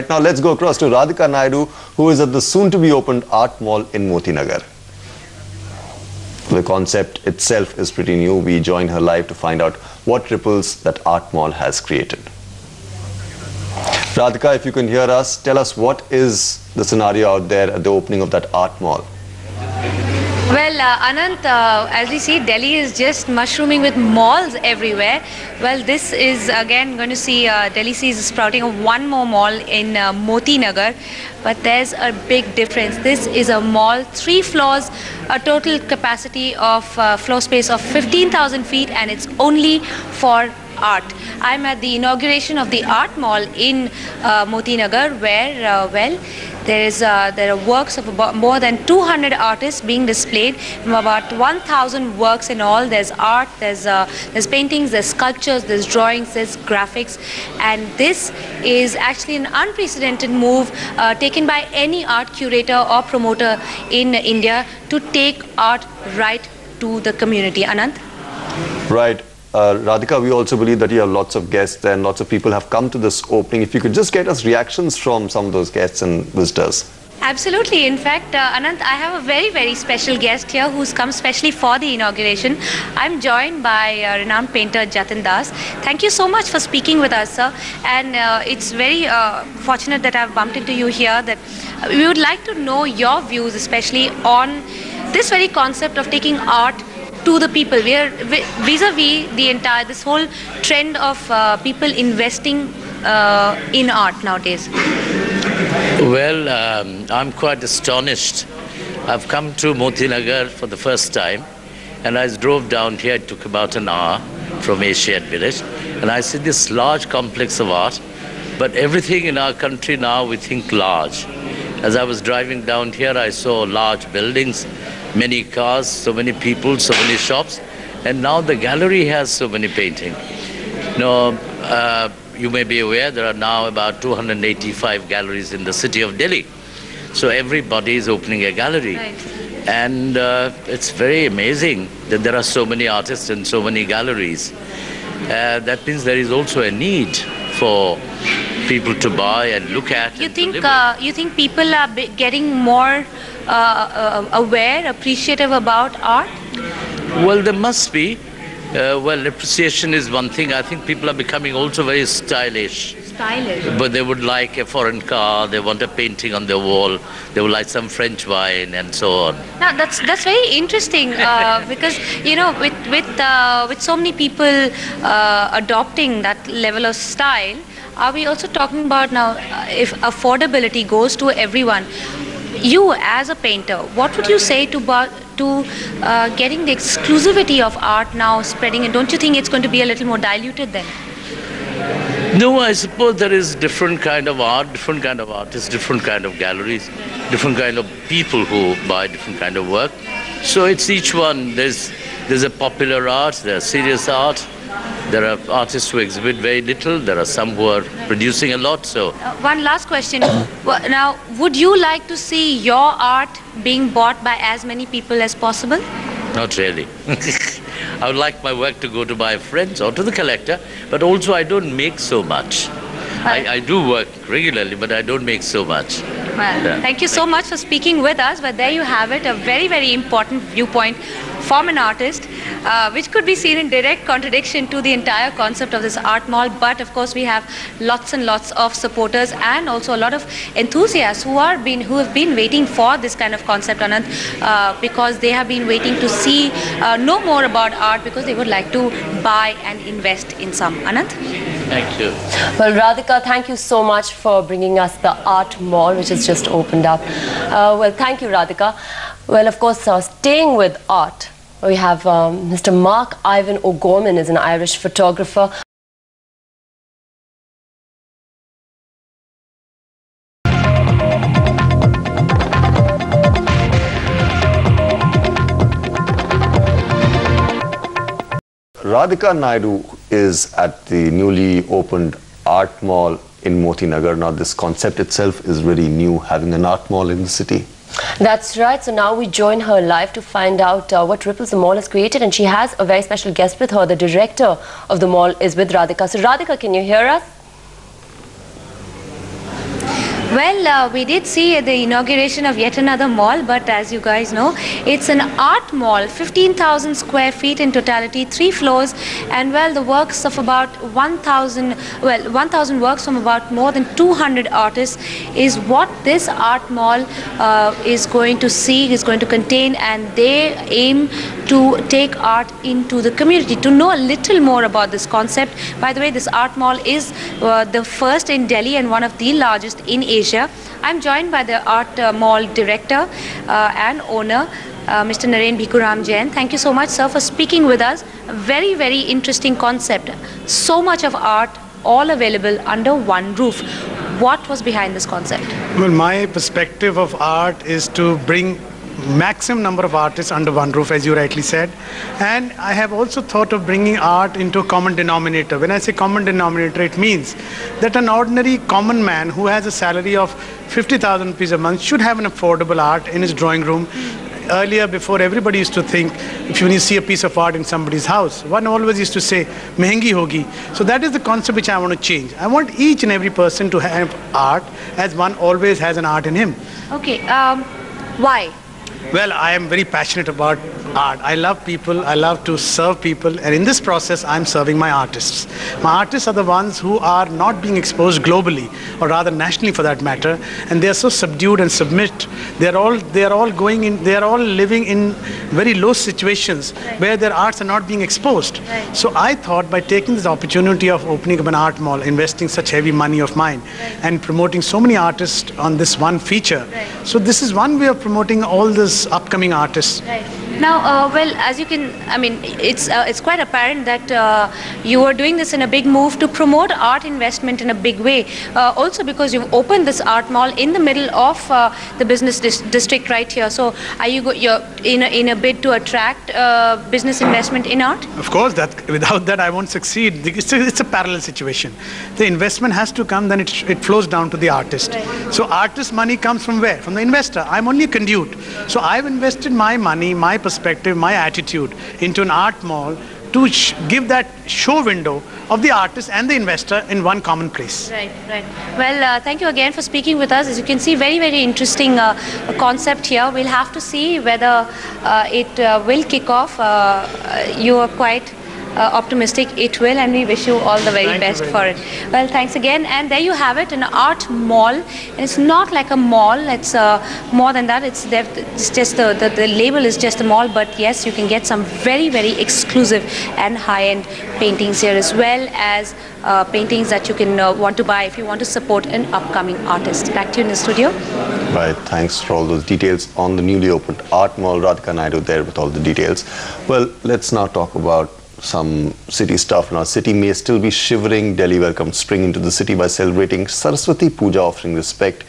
Now let's go across to Radhika Naidu, who is at the soon-to-be opened art mall in Moti Nagar. The concept itself is pretty new. We join her live to find out what ripples that art mall has created. Radhika, if you can hear us, tell us what is the scenario out there at the opening of that art mall. Well, Anant, as we see, Delhi is just mushrooming with malls everywhere. Well, this is again going to see Delhi sees sprouting of one more mall in Moti Nagar. But there's a big difference. This is a mall, 3 floors, a total capacity of floor space of 15,000 feet, and it's only for art. I'm at the inauguration of the art mall in Moti Nagar, where there are works of about more than 200 artists being displayed, about 1,000 works in all. There's art, there's paintings, there's sculptures, there's drawings, there's graphics, and this is actually an unprecedented move taken by any art curator or promoter in India to take art right to the community. Anant? Right. Radhika, we also believe that you have lots of guests there and lots of people have come to this opening. If you could just get us reactions from some of those guests and visitors. Absolutely. In fact, Anant, I have a very, very special guest here who's come specially for the inauguration. I'm joined by renowned painter Jatin Das. Thank you so much for speaking with us, sir. And it's very fortunate that I've bumped into you here. That we would like to know your views, especially on this very concept of taking art to the people. We are vis-a-vis this whole trend of people investing in art nowadays. Well, I'm quite astonished. I've come to Moti Nagar for the first time, and I drove down here. It took about an hour from Asiad Village, and I see this large complex of art. But everything in our country now, we think large. As I was driving down here, I saw large buildings, many cars, so many people, so many shops, and now the gallery has so many paintings. You may be aware there are now about 285 galleries in the city of Delhi. So everybody is opening a gallery. Right. And it's very amazing that there are so many artists and so many galleries. That means there is also a need for people to buy and look at. You think people are getting more aware, appreciative about art? Well, there must be. Well, appreciation is one thing. I think people are becoming also very stylish. Stylish. But they would like a foreign car, they want a painting on their wall, they would like some French wine and so on. Now that's very interesting because with so many people adopting that level of style, are we also talking about now if affordability goes to everyone? You as a painter, what would you say to getting the exclusivity of art now spreading, and don't you think it's going to be a little more diluted then? No, I suppose there is different kind of art, different kind of artists, different kind of galleries, different kind of people who buy different kind of work. So it's each one. There's a popular art, there's serious art. There are artists who exhibit very little. There are some who are producing a lot. So one last question. Now, would you like to see your art being bought by as many people as possible? Not really. I would like my work to go to my friends or to the collector, but also I don't make so much. I do work regularly, but I don't make so much. Well, yeah. Thank you so much for speaking with us. But there you have it, a very, very important viewpoint from an artist, which could be seen in direct contradiction to the entire concept of this art mall. But of course, we have lots and lots of supporters and also a lot of enthusiasts who have been waiting for this kind of concept, Anant, because they have been waiting to see, know more about art, because they would like to buy and invest in some. Anant? Thank you. Well, Radhika, thank you so much for bringing us the art mall, which has just opened up. Well, thank you, Radhika. Well, of course, staying with art, we have Mr. Mark Ivan O'Gorman is an Irish photographer. Radhika Naidu is at the newly opened art mall in Moti Nagar. Now, this concept itself is really new, having an art mall in the city. That's right. So now we join her live to find out what ripples the mall has created, and she has a very special guest with her. The director of the mall is with Radhika. So Radhika, can you hear us? Well, we did see the inauguration of yet another mall, but as you guys know, it's an art mall, 15,000 square feet in totality, 3 floors, and well, the works of about 1,000 works from about more than 200 artists is what this art mall is going to see, is going to contain, and they aim to take art into the community. To know a little more about this concept, by the way, this art mall is the first in Delhi and one of the largest in Asia. I'm joined by the art mall director and owner, Mr. Naren Bhikuram Jain. Thank you so much, sir, for speaking with us. A very, very interesting concept. So much of art, all available under one roof. What was behind this concept? Well, my perspective of art is to bring maximum number of artists under one roof, as you rightly said. And I have also thought of bringing art into a common denominator. When I say common denominator, it means that an ordinary common man who has a salary of 50,000 rupees a month should have an affordable art in his drawing room. Earlier, before, everybody used to think, if you see a piece of art in somebody's house, one always used to say, mehengi hogi. So that is the concept which I want to change. I want each and every person to have art as one always has an art in him. Okay, why? Well, I am very passionate about art. I love people, I love to serve people, and in this process I'm serving my artists. My artists are the ones who are not being exposed globally, or rather nationally for that matter, and they are so subdued and submit. They are all living in very low situations where their arts are not being exposed. Right. So I thought, by taking this opportunity of opening up an art mall, investing such heavy money of mine, and promoting so many artists on this one feature, so this is one way of promoting all this upcoming artists. Right. Now, well, as you can, I mean, it's quite apparent that you are doing this in a big move to promote art investment in a big way. Also because you've opened this art mall in the middle of the business district right here. So, are you're in a bid to attract business investment in art? Of course, that without that I won't succeed. It's a parallel situation. The investment has to come, then it flows down to the artist. Right. So artist money comes from where? From the investor. I'm only a conduit. So I've invested my money, my perspective, my attitude into an art mall to give that show window of the artist and the investor in one common place. Right, right. Well, thank you again for speaking with us. As you can see, very, very interesting concept here. We'll have to see whether it will kick off. You are quite optimistic it will, and we wish you all the very best for it. Well, thanks again. And there you have it, an art mall. And it's not like a mall, it's more than that. It's just the label is just a mall, but yes, you can get some very, very exclusive and high-end paintings here, as well as paintings that you can want to buy if you want to support an upcoming artist. Back to you in the studio. Right, thanks for all those details on the newly opened art mall. Radhika Naidu there with all the details. Well, let's now talk about some city stuff. Now, city may still be shivering. Delhi welcomed spring into the city by celebrating Saraswati Puja, offering respect